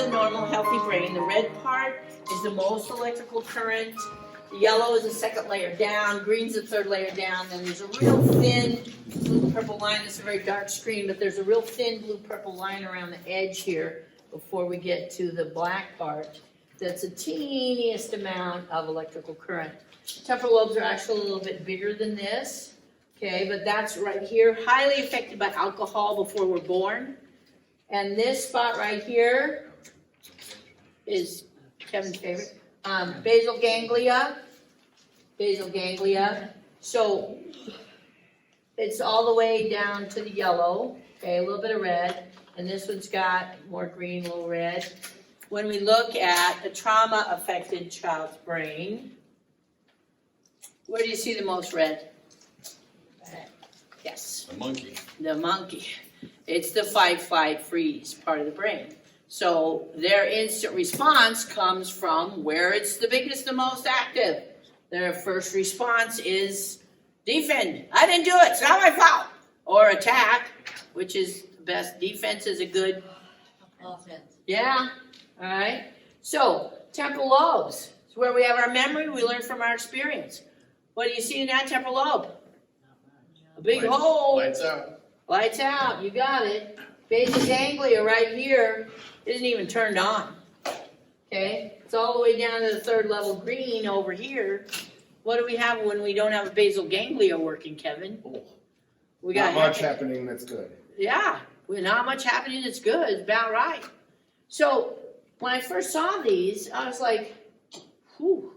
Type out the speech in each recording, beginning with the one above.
a normal, healthy brain. The red part is the most electrical current. The yellow is the second layer down. Green's the third layer down. Then there's a real thin blue-purple line. It's a very dark screen, but there's a real thin blue-purple line around the edge here before we get to the black part. That's the teeniest amount of electrical current. Temporal lobes are actually a little bit bigger than this. Okay, but that's right here, highly affected by alcohol before we're born. And this spot right here is Kevin's favorite, basal ganglia. Basal ganglia. So it's all the way down to the yellow. Okay, a little bit of red. And this one's got more green, a little red. When we look at a trauma-affected child's brain, where do you see the most red? Yes. The monkey. The monkey. It's the fight, flight, freeze part of the brain. So their instant response comes from where it's the biggest and most active. Their first response is defend. I didn't do it. It's not my fault. Or attack, which is the best. Defense is a good offense. Yeah. All right. So temporal lobes. It's where we have our memory. We learn from our experience. What do you see in that temporal lobe? A big hole. Lights out. Lights out. You got it. Basal ganglia right here isn't even turned on. Okay? It's all the way down to the third level green over here. What do we have when we don't have a basal ganglia working, Kevin? We got not much happening that's good. Yeah. Not much happening that's good. It's about right. So when I first saw these, I was like, whew.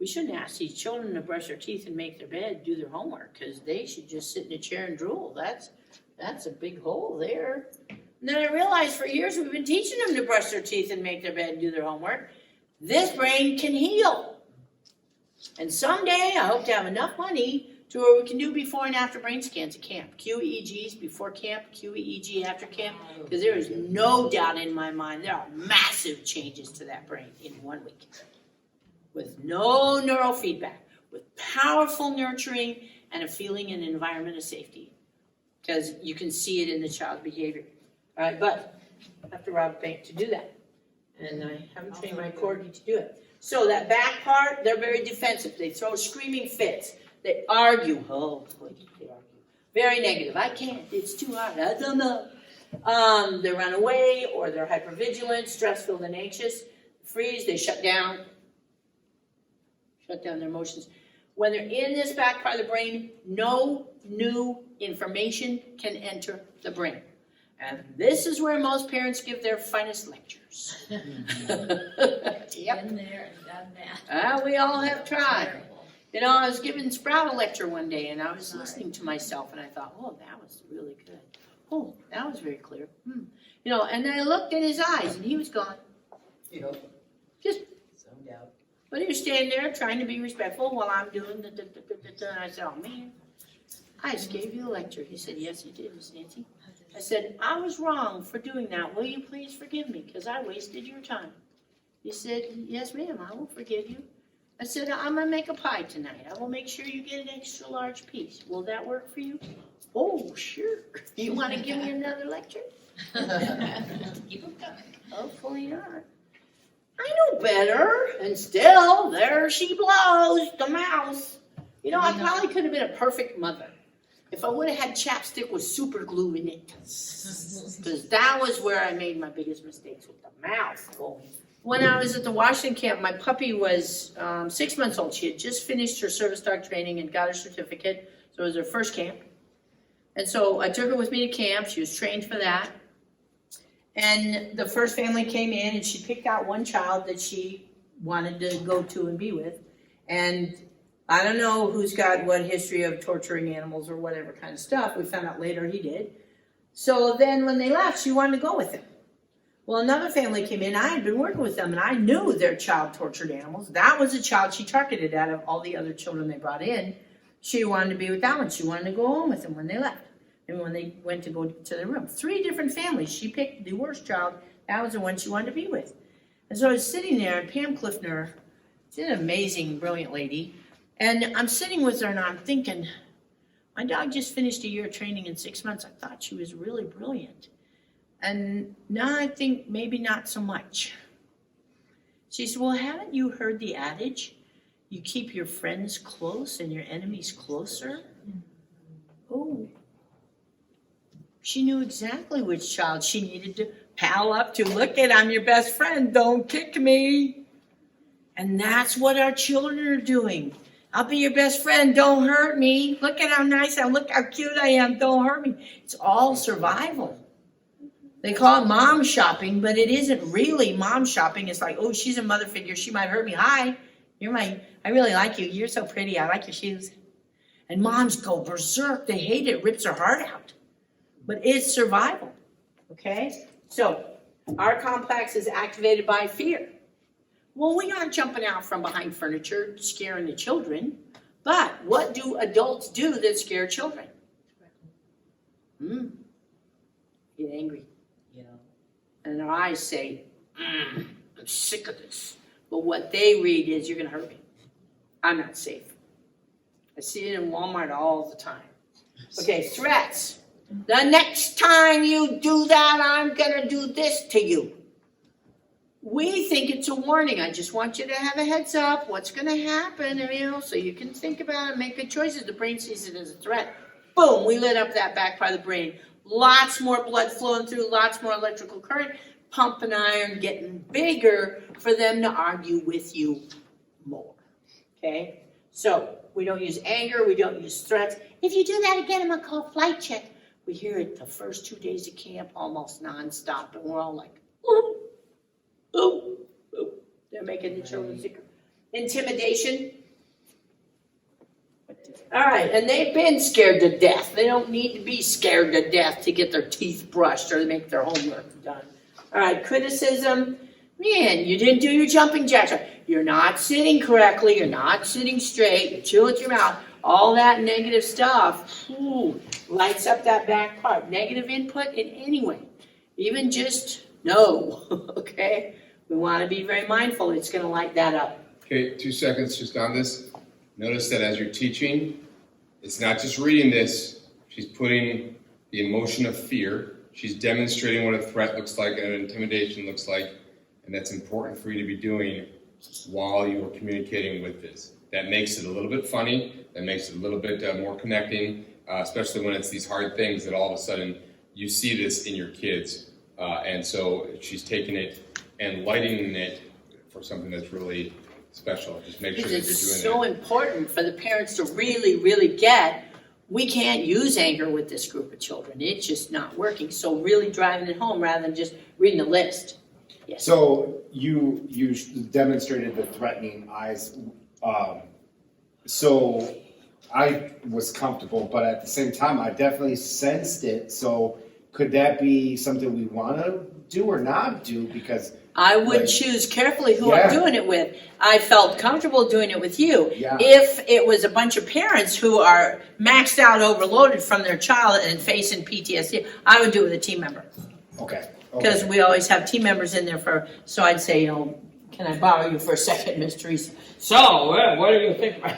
We shouldn't ask these children to brush their teeth and make their bed, do their homework, because they should just sit in a chair and drool. That's a big hole there. And then I realized for years we've been teaching them to brush their teeth and make their bed and do their homework. This brain can heal. And someday I hope to have enough money to where we can do before and after brain scans at camp. QEEGs before camp, QEEG after camp, because there is no doubt in my mind there are massive changes to that brain in 1 week. With no neurofeedback, with powerful nurturing and a feeling and environment of safety. Because you can see it in the child's behavior. All right, but I have to rob a bank to do that. And I haven't trained my corgi to do it. So that back part, they're very defensive. They throw screaming fits. They argue. Oh, boy, they argue. Very negative. I can't. It's too hard. I don't know. They run away, or they're hypervigilant, stress-filled, and anxious. Freeze, they shut down. Shut down their emotions. When they're in this back part of the brain, no new information can enter the brain. And this is where most parents give their finest lectures. Yep. Been there and done that. We all have tried. You know, I was giving Sprout a lecture one day, and I was listening to myself, and I thought, oh, that was really good. Oh, that was very clear. You know, and then I looked in his eyes, and he was gone. You know, Just zoned out. But he was standing there trying to be respectful while I'm doing the and I said, oh man, I just gave you a lecture. He said, yes, you did, Miss Nancy. I said, I was wrong for doing that. Will you please forgive me? Because I wasted your time. He said, yes, ma'am, I will forgive you. I said, I'm going to make a pie tonight. I will make sure you get an extra large piece. Will that work for you? Oh, sure. You want to give me another lecture? Keep them coming. Hopefully not. I know better, and still, there she blows, the mouse. You know, I probably could have been a perfect mother if I would have had chapstick with super glue in it. Because that was where I made my biggest mistakes, with the mouth going. When I was at the Washington camp, my puppy was 6 months old. She had just finished her service dog training and got her certificate, so it was her first camp. And so I took her with me to camp. She was trained for that. And the first family came in, and she picked out one child that she wanted to go to and be with. And I don't know who's got what history of torturing animals or whatever kind of stuff. We found out later he did. So then when they left, she wanted to go with him. Well, another family came in. I had been working with them, and I knew their child tortured animals. That was a child she targeted out of all the other children they brought in. She wanted to be with that one. She wanted to go home with him when they left. And when they went to go to their room. 3 different families. She picked the worst child. That was the one she wanted to be with. And so I was sitting there, and Pam Cliffner, she's an amazing, brilliant lady. And I'm sitting with her, and I'm thinking, my dog just finished a year of training in 6 months. I thought she was really brilliant. And now I think maybe not so much. She said, well, haven't you heard the adage? You keep your friends close and your enemies closer? Oh. She knew exactly which child she needed to pal up to. Look at, I'm your best friend. Don't kick me. And that's what our children are doing. I'll be your best friend. Don't hurt me. Look at how nice I am. Look how cute I am. Don't hurt me. It's all survival. They call it mom shopping, but it isn't really mom shopping. It's like, oh, she's a mother figure. She might hurt me. Hi, I really like you. You're so pretty. I like your shoes. And moms go berserk. They hate it. It rips their heart out. But it's survival. Okay? So, our complex is activated by fear. Well, we aren't jumping out from behind furniture, scaring the children. But what do adults do that scare children? Get angry. Yeah. And their eyes say, I'm sick of this. But what they read is, you're going to hurt me. I'm not safe. I see it in Walmart all the time. Okay, threats. The next time you do that, I'm going to do this to you. We think it's a warning. I just want you to have a heads up. What's going to happen, so you can think about it, make good choices. The brain sees it as a threat. Boom, we lit up that back part of the brain. Lots more blood flowing through, lots more electrical current, pumping iron, getting bigger for them to argue with you more. Okay? So, we don't use anger, we don't use threats. If you do that again, I'm going to call flight check. We hear it the first 2 days of camp almost nonstop, and we're all like, ooh, ooh, ooh. They're making the children sicker. Intimidation. All right, and they've been scared to death. They don't need to be scared to death to get their teeth brushed or to make their homework done. All right, criticism. Man, you didn't do your jumping jacks right. You're not sitting correctly. You're not sitting straight. You're chewing with your mouth. All that negative stuff lights up that back part. Negative input in any way. Even just no, okay? We want to be very mindful. It's going to light that up. Okay, 2 seconds just on this. Notice that as you're teaching, it's not just reading this. She's putting the emotion of fear. She's demonstrating what a threat looks like and an intimidation looks like. And that's important for you to be doing while you are communicating with this. That makes it a little bit funny. That makes it a little bit more connecting, especially when it's these hard things that all of a sudden you see this in your kids. And so she's taking it and lightening it for something that's really special. Just make sure that you're doing that. It's so important for the parents to really, really get, we can't use anger with this group of children. It's just not working. So really driving it home rather than just reading the list. Yes. So you demonstrated the threatening eyes. So I was comfortable, but at the same time, I definitely sensed it. So could that be something we want to do or not do? Because I would choose carefully who I'm doing it with. I felt comfortable doing it with you. Yeah. If it was a bunch of parents who are maxed out, overloaded from their child and facing PTSD, I would do it with a team member. Okay. Because we always have team members in there so I'd say, can I borrow you for a second, Miss Teresa? So, what do you think about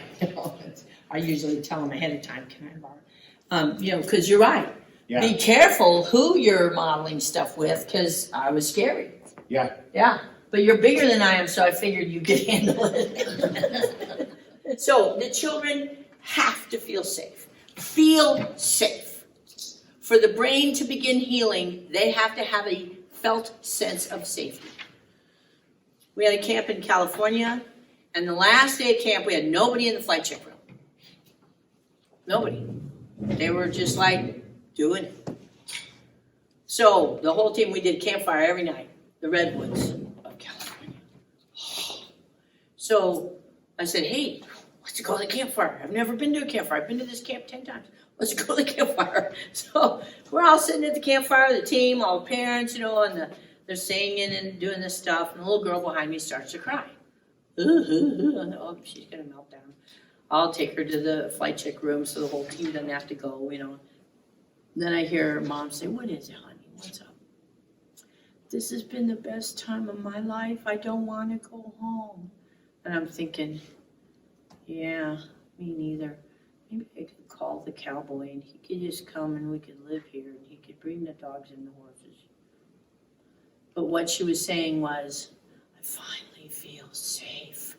I usually tell them ahead of time, can I borrow? Because you're right. Yeah. Be careful who you're modeling stuff with, because I was scary. Yeah. Yeah, but you're bigger than I am, so I figured you could handle it. So the children have to feel safe. Feel safe. For the brain to begin healing, they have to have a felt sense of safety. We had a camp in California, and the last day of camp, we had nobody in the flight check room. Nobody. They were just like doing it. So the whole team, we did campfire every night. The redwoods of California. So I said, hey, let's go to the campfire. I've never been to a campfire. I've been to this camp 10 times. Let's go to the campfire. So we're all sitting at the campfire, the team, all the parents, and they're singing and doing this stuff. And the little girl behind me starts to cry. Oh, she's going to melt down. I'll take her to the flight check room so the whole team doesn't have to go, And then I hear her mom say, what is it, honey? What's up? This has been the best time of my life. I don't want to go home. And I'm thinking, yeah, me neither. Maybe I could call the cowboy and he could just come and we could live here and he could bring the dogs and the horses. But what she was saying was, I finally feel safe.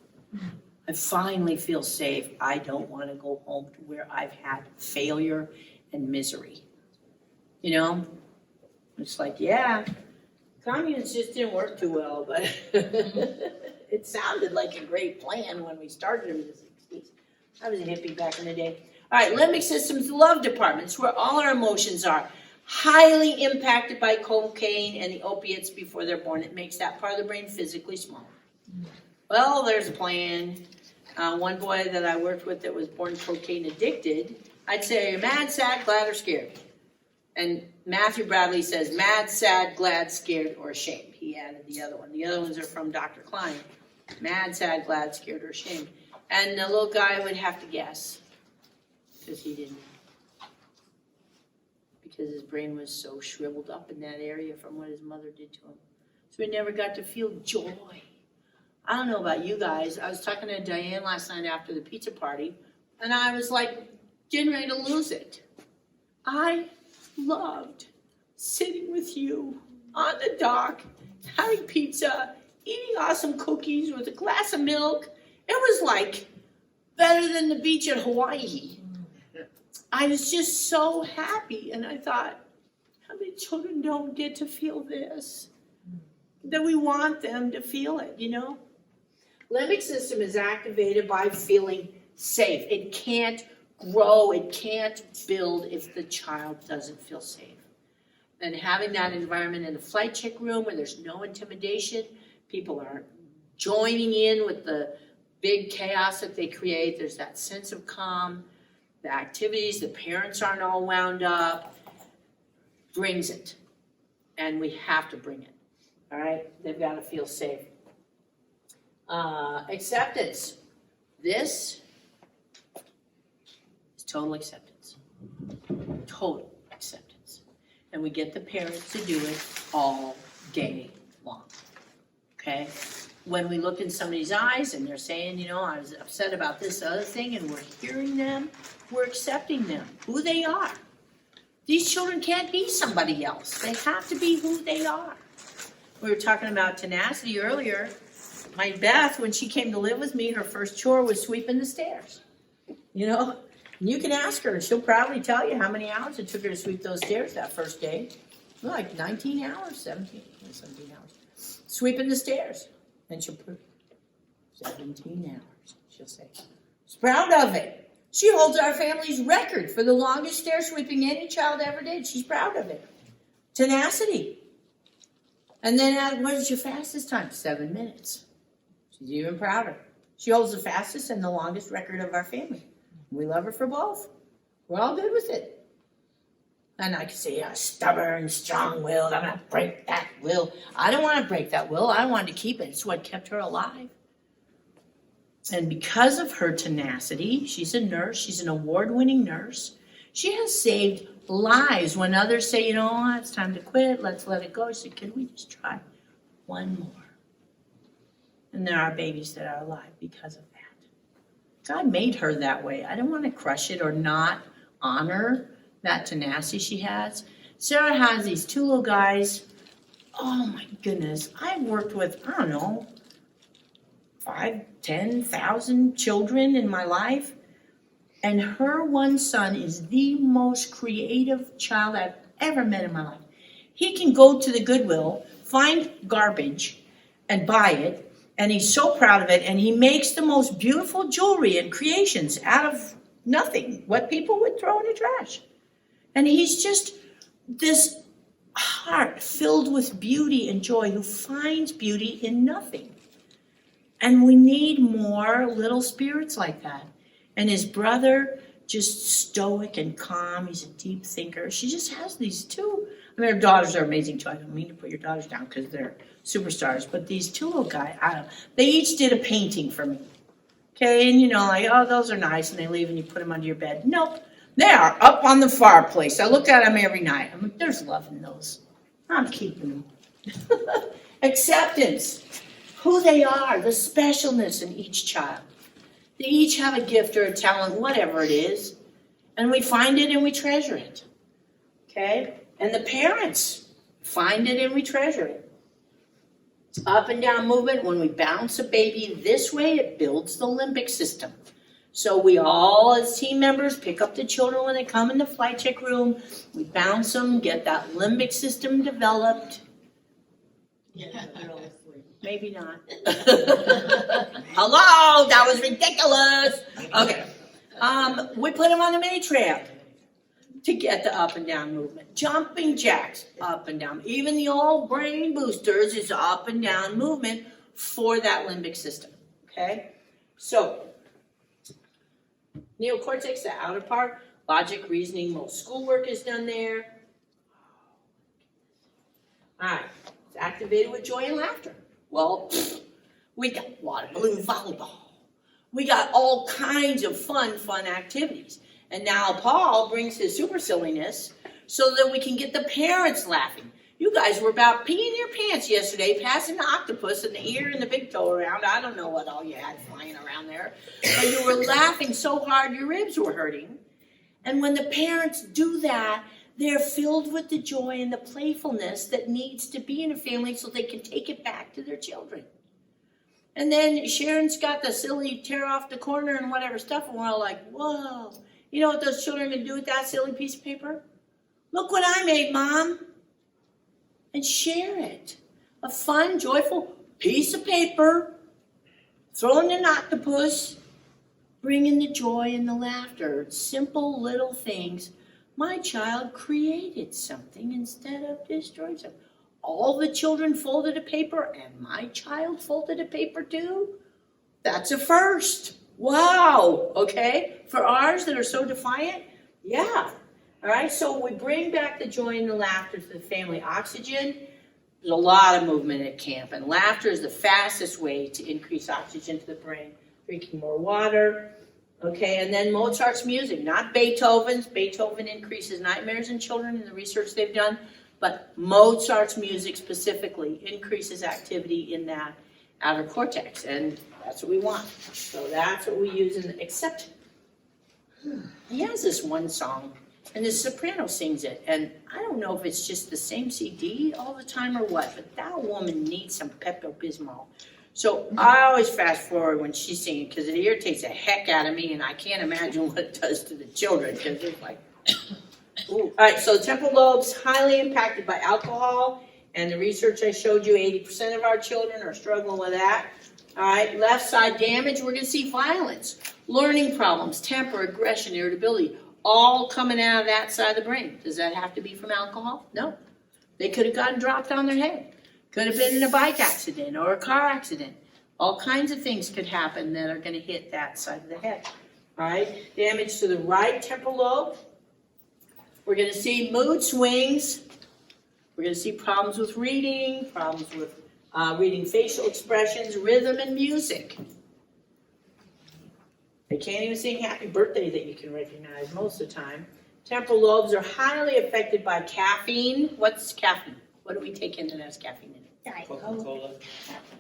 I finally feel safe. I don't want to go home to where I've had failure and misery. You know? It's like, yeah, communists just didn't work too well, but it sounded like a great plan when we started in the 60s. I was a hippie back in the day. All right, limbic system's love departments, where all our emotions are highly impacted by cocaine and the opiates before they're born. It makes that part of the brain physically smaller. Well, there's a plan. One boy that I worked with that was born cocaine addicted, I'd say, are you mad, sad, glad, or scared? And Matthew Bradley says, mad, sad, glad, scared, or ashamed. He added the other one. The other ones are from Dr. Klein. Mad, sad, glad, scared, or ashamed. And the little guy would have to guess, because he didn't. Because his brain was so shriveled up in that area from what his mother did to him. So he never got to feel joy. I don't know about you guys. I was talking to Diane last night after the pizza party, and I was like, getting ready to lose it. I loved sitting with you on the dock, having pizza, eating awesome cookies with a glass of milk. It was like better than the beach in Hawaii. I was just so happy, and I thought, how many children don't get to feel this? That we want them to feel it, you know? Limbic system is activated by feeling safe. It can't grow, it can't build if the child doesn't feel safe. And having that environment in the flight check room where there's no intimidation, people aren't joining in with the big chaos that they create. There's that sense of calm. The activities, the parents aren't all wound up, brings it. And we have to bring it, all right? They've got to feel safe. Acceptance. This is total acceptance. Total acceptance. And we get the parents to do it all day long, okay? When we look in somebody's eyes and they're saying, you know, I was upset about this other thing, and we're hearing them, we're accepting them, who they are. These children can't be somebody else. They have to be who they are. We were talking about tenacity earlier. My Beth, when she came to live with me, her first chore was sweeping the stairs. You know, and you can ask her, she'll probably tell you how many hours it took her to sweep those stairs that first day. Like 19 hours, 17 hours. Sweeping the stairs. And she'll put 17 hours, she'll say. She's proud of it. She holds our family's record for the longest stair sweeping any child ever did. She's proud of it. Tenacity. And then what is your fastest time? 7 minutes. She's even prouder. She holds the fastest and the longest record of our family. We love her for both. We're all good with it. And I can say, yeah, stubborn, strong-willed. I'm going to break that will. I don't want to break that will. I want to keep it. It's what kept her alive. And because of her tenacity, she's a nurse. She's an award-winning nurse. She has saved lives when others say, you know, it's time to quit. Let's let it go. She said, can we just try one more? And there are babies that are alive because of that. God made her that way. I don't want to crush it or not honor that tenacity she has. Sarah has these two little guys. Oh my goodness. I've worked with, I don't know, 5,000-10,000 children in my life. And her one son is the most creative child I've ever met in my life. He can go to the Goodwill, find garbage, and buy it. And he's so proud of it. And he makes the most beautiful jewelry and creations out of nothing, what people would throw in the trash. And he's just this heart filled with beauty and joy who finds beauty in nothing. And we need more little spirits like that. And his brother, just stoic and calm. He's a deep thinker. She just has these two. I mean, her daughters are amazing too. I don't mean to put your daughters down because they're superstars. But these two little guys, they each did a painting for me. Okay, and you know, like, oh, those are nice. And they leave and you put them under your bed. Nope. They are up on the fireplace. I look at them every night. I'm like, there's love in those. I'm keeping them. Acceptance. Who they are, the specialness in each child. They each have a gift or a talent, whatever it is. And we find it and we treasure it. Okay? And the parents find it and we treasure it. Up and down movement, when we bounce a baby this way, it builds the limbic system. So we all, as team members, pick up the children when they come in the flight check room. We bounce them, get that limbic system developed. Maybe not. Hello, that was ridiculous. Okay. We put them on the mini tramp to get the up and down movement. Jumping jacks, up and down. Even the old brain boosters is up and down movement for that limbic system. Okay? So, neocortex, the outer part, logic, reasoning, most schoolwork is done there. All right. It's activated with joy and laughter. Well, we got water balloon volleyball. We got all kinds of fun activities. And now Paul brings his super silliness so that we can get the parents laughing. You guys were about peeing your pants yesterday, passing the octopus and the ear and the big toe around. I don't know what all you had flying around there. But you were laughing so hard your ribs were hurting. And when the parents do that, they're filled with the joy and the playfulness that needs to be in a family so they can take it back to their children. And then Sharon's got the silly tear off the corner and whatever stuff, and we're all like, whoa. You know what those children are going to do with that silly piece of paper? Look what I made, Mom. And share it. A fun, joyful piece of paper, throwing an octopus, bringing the joy and the laughter. Simple little things. My child created something instead of destroyed something. All the children folded a paper, and my child folded a paper too. That's a first. Wow. Okay. For ours that are so defiant, yeah. All right. So we bring back the joy and the laughter to the family. Oxygen. There's a lot of movement at camp, and laughter is the fastest way to increase oxygen to the brain. Drinking more water. Okay, and then Mozart's music, not Beethoven's. Beethoven increases nightmares in children in the research they've done, but Mozart's music specifically increases activity in that outer cortex, and that's what we want. So that's what we use, except he has this one song, and the soprano sings it, and I don't know if it's just the same CD all the time or what, but that woman needs some Pepto-Bismol. So I always fast forward when she's singing because it irritates the heck out of me, and I can't imagine what it does to the children because it's like, ooh. All right, so the temporal lobe's highly impacted by alcohol, and the research I showed you, 80% of our children are struggling with that. All right, left side damage, we're going to see violence, learning problems, temper, aggression, irritability, all coming out of that side of the brain. Does that have to be from alcohol? No. They could have gotten dropped on their head. Could have been in a bike accident or a car accident. All kinds of things could happen that are going to hit that side of the head. All right, damage to the right temporal lobe. We're going to see mood swings. We're going to see problems with reading, problems with reading facial expressions, rhythm, and music. They can't even sing happy birthday that you can recognize most of the time. Temporal lobes are highly affected by caffeine. What's caffeine? What do we take in that has caffeine in it? Coca-Cola.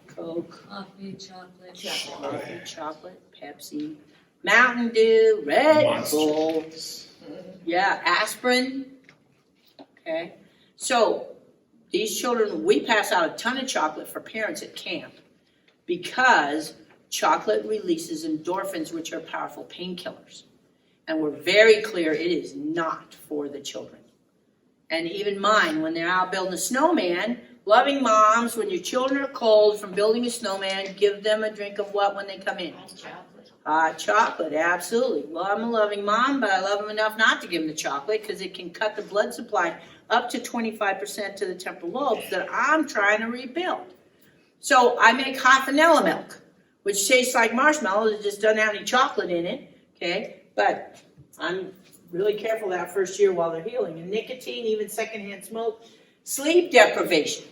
Coke. Coffee, chocolate. Coffee, chocolate, Pepsi, Mountain Dew, Red Bull. Yeah, aspirin. Okay. So these children, we pass out a ton of chocolate for parents at camp because chocolate releases endorphins, which are powerful painkillers. And we're very clear it is not for the children. And even mine, when they're out building a snowman, loving moms, when your children are cold from building a snowman, give them a drink of what when they come in? Hot chocolate, absolutely. Well, I'm a loving mom, but I love them enough not to give them the chocolate because it can cut the blood supply up to 25% to the temporal lobes that I'm trying to rebuild. So I make hot vanilla milk, which tastes like marshmallows. It just doesn't have any chocolate in it, okay? But I'm really careful that first year while they're healing. And nicotine, even secondhand smoke, sleep deprivation.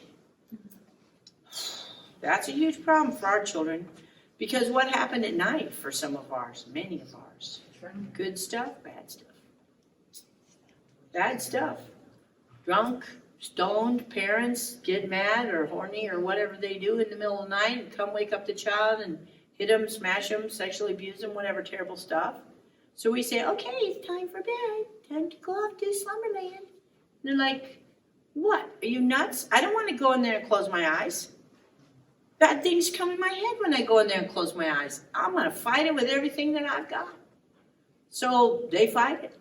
That's a huge problem for our children because what happened at night for some of ours, many of ours? Good stuff, bad stuff. Bad stuff. Drunk, stoned, parents get mad or horny or whatever they do in the middle of the night and come wake up the child and hit them, smash them, sexually abuse them, whatever terrible stuff. So we say, okay, it's time for bed. Time to go off to slumberland. And they're like, what? Are you nuts? I don't want to go in there and close my eyes. bad things come in my head when I go in there and close my eyes. I'm going to fight it with everything that I've got. So they fight it.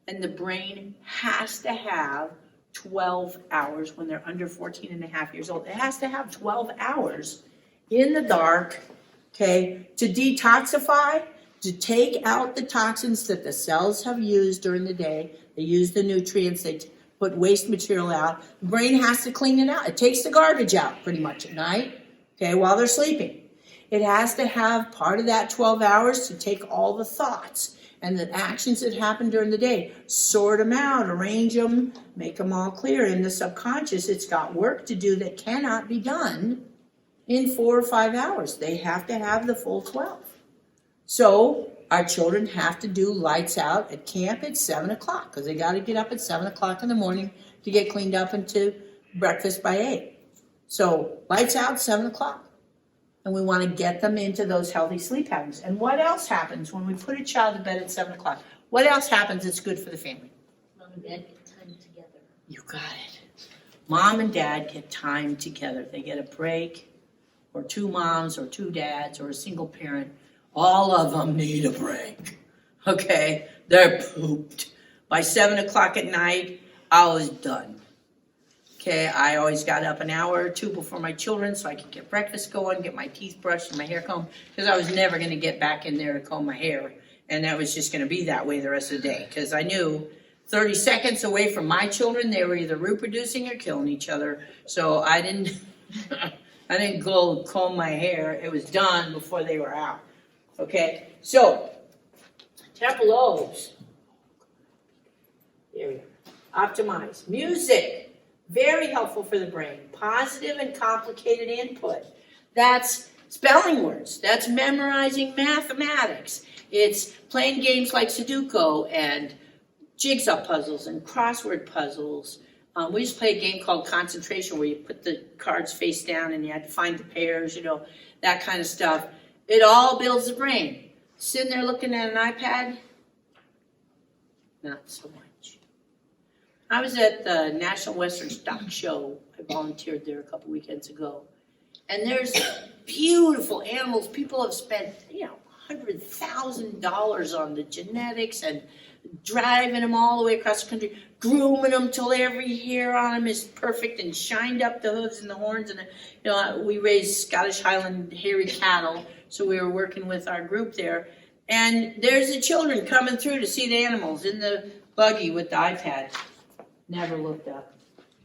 And the brain has to have 12 hours when they're under 14 and a half years old. It has to have 12 hours in the dark, okay, to detoxify, to take out the toxins that the cells have used during the day. They use the nutrients, they put waste material out. The brain has to clean it out. It takes the garbage out pretty much at night, okay, while they're sleeping. It has to have part of that 12 hours to take all the thoughts and the actions that happen during the day, sort them out, arrange them, make them all clear. In the subconscious, it's got work to do that cannot be done in 4 or 5 hours. They have to have the full 12. So our children have to do lights out at camp at 7 o'clock because they got to get up at 7 o'clock in the morning to get cleaned up and to breakfast by 8. So lights out, 7 o'clock. And we want to get them into those healthy sleep patterns. And what else happens when we put a child to bed at 7 o'clock? What else happens that's good for the family? Mom and Dad get time together. You got it. Mom and dad get time together. They get a break, or 2 moms, or 2 dads, or a single parent. All of them need a break. Okay? They're pooped. By 7 o'clock at night, I was done. Okay, I always got up an hour or 2 before my children so I could get breakfast going, get my teeth brushed and my hair combed, because I was never going to get back in there to comb my hair. And that was just going to be that way the rest of the day, because I knew 30 seconds away from my children, they were either reproducing or killing each other. So I didn't go comb my hair. It was done before they were out. Okay, so temporal lobes. There we go. Optimize. Music. Very helpful for the brain. Positive and complicated input. That's spelling words. That's memorizing mathematics. It's playing games like Sudoku and jigsaw puzzles and crossword puzzles. We used to play a game called concentration where you put the cards face down and you had to find the pairs, that kind of stuff. It all builds the brain. Sitting there looking at an iPad, not so much. I was at the National Western Stock Show. I volunteered there a couple weekends ago. And there's beautiful animals. People have spent, $100,000 on the genetics and driving them all the way across the country, grooming them till every hair on them is perfect and shined up the hooves and the horns. And, we raised Scottish Highland hairy cattle, so we were working with our group there. And there's the children coming through to see the animals in the buggy with the iPad. Never looked up.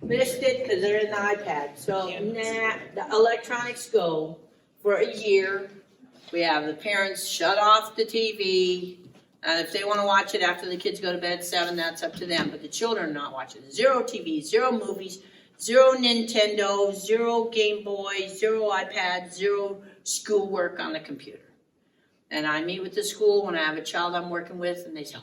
Missed it because they're in the iPad. So, the electronics go for a year. We have the parents shut off the TV. If they want to watch it after the kids go to bed at 7, that's up to them. But the children are not watching. 0 TV, 0 movies, 0 Nintendo, 0 Game Boy, 0 iPad, 0 schoolwork on the computer. And I meet with the school when I have a child I'm working with, and they say,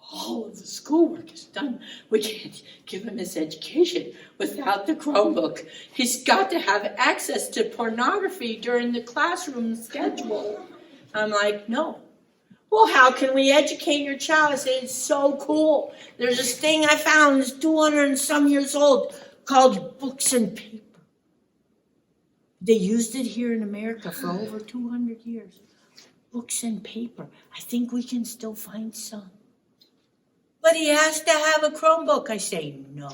all of the schoolwork is done. We can't give him his education without the Chromebook. He's got to have access to pornography during the classroom schedule. I'm like, no. Well, how can we educate your child? I say, it's so cool. There's this thing I found, it's 200 and some years old, called books and paper. They used it here in America for over 200 years. Books and paper. I think we can still find some. But he has to have a Chromebook. I say, no.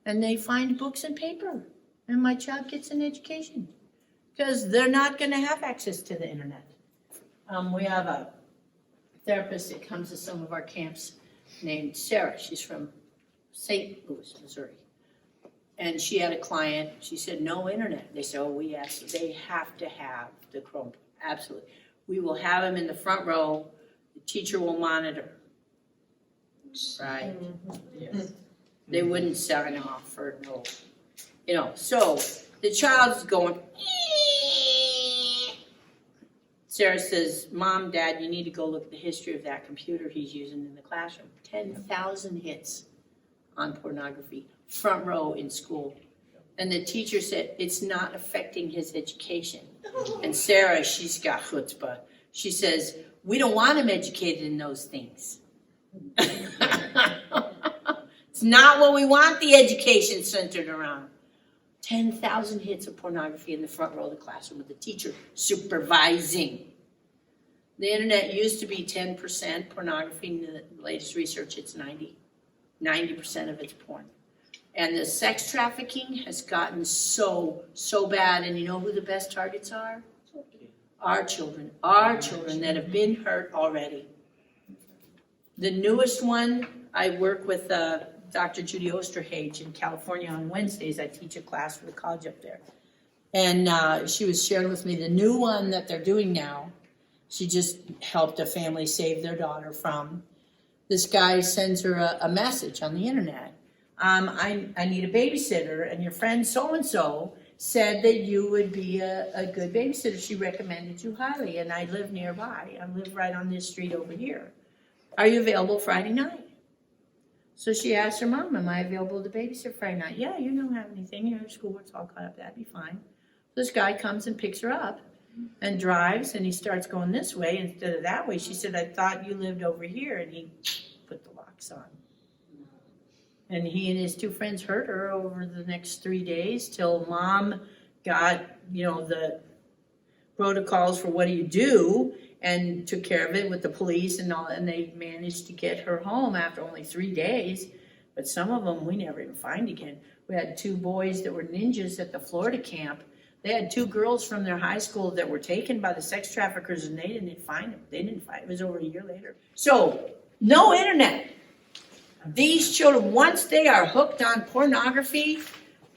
And they find books and paper. And my child gets an education. Because they're not going to have access to the internet. We have a therapist that comes to some of our camps named Sarah. She's from St. Louis, Missouri. And she had a client. She said, no internet. They said, we asked. They have to have the Chromebook. Absolutely. We will have them in the front row. The teacher will monitor. Right? Yes. They wouldn't sign off for no. So the child's going. Sarah says, Mom, Dad, you need to go look at the history of that computer he's using in the classroom. 10,000 hits on pornography, front row in school. And the teacher said, it's not affecting his education. And Sarah, she's got chutzpah. She says, we don't want him educated in those things. It's not what we want the education centered around. 10,000 hits of pornography in the front row of the classroom with the teacher supervising. The internet used to be 10% pornography. In the latest research, it's 90% of it's porn. And the sex trafficking has gotten so bad. And you know who the best targets are? Our children that have been hurt already. The newest one, I work with Dr. Judy Osterhage in California on Wednesdays. I teach a class for the college up there. And she was sharing with me the new one that they're doing now. She just helped a family save their daughter from. This guy sends her a message on the internet. I need a babysitter, and your friend so-and-so said that you would be a good babysitter. She recommended you highly, and I live nearby. I live right on this street over here. Are you available Friday night? So she asked her mom, am I available to babysit Friday night? Yeah, you don't have anything. Your schoolwork's all caught up. That'd be fine. This guy comes and picks her up and drives, and he starts going this way instead of that way. She said, I thought you lived over here, and he put the locks on. And he and his two friends hurt her over the next 3 days till mom got, the protocols for what do you do, and took care of it with the police and all, and they managed to get her home after only 3 days. But some of them we never even find again. We had 2 boys that were ninjas at the Florida camp. They had 2 girls from their high school that were taken by the sex traffickers, and they didn't find them. It was over a year later. So, no internet. These children, once they are hooked on pornography,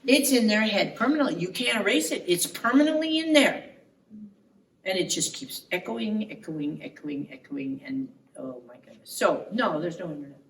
it's in their head permanently. You can't erase it. It's permanently in there. And it just keeps echoing, and oh my goodness. So, no, there's no internet.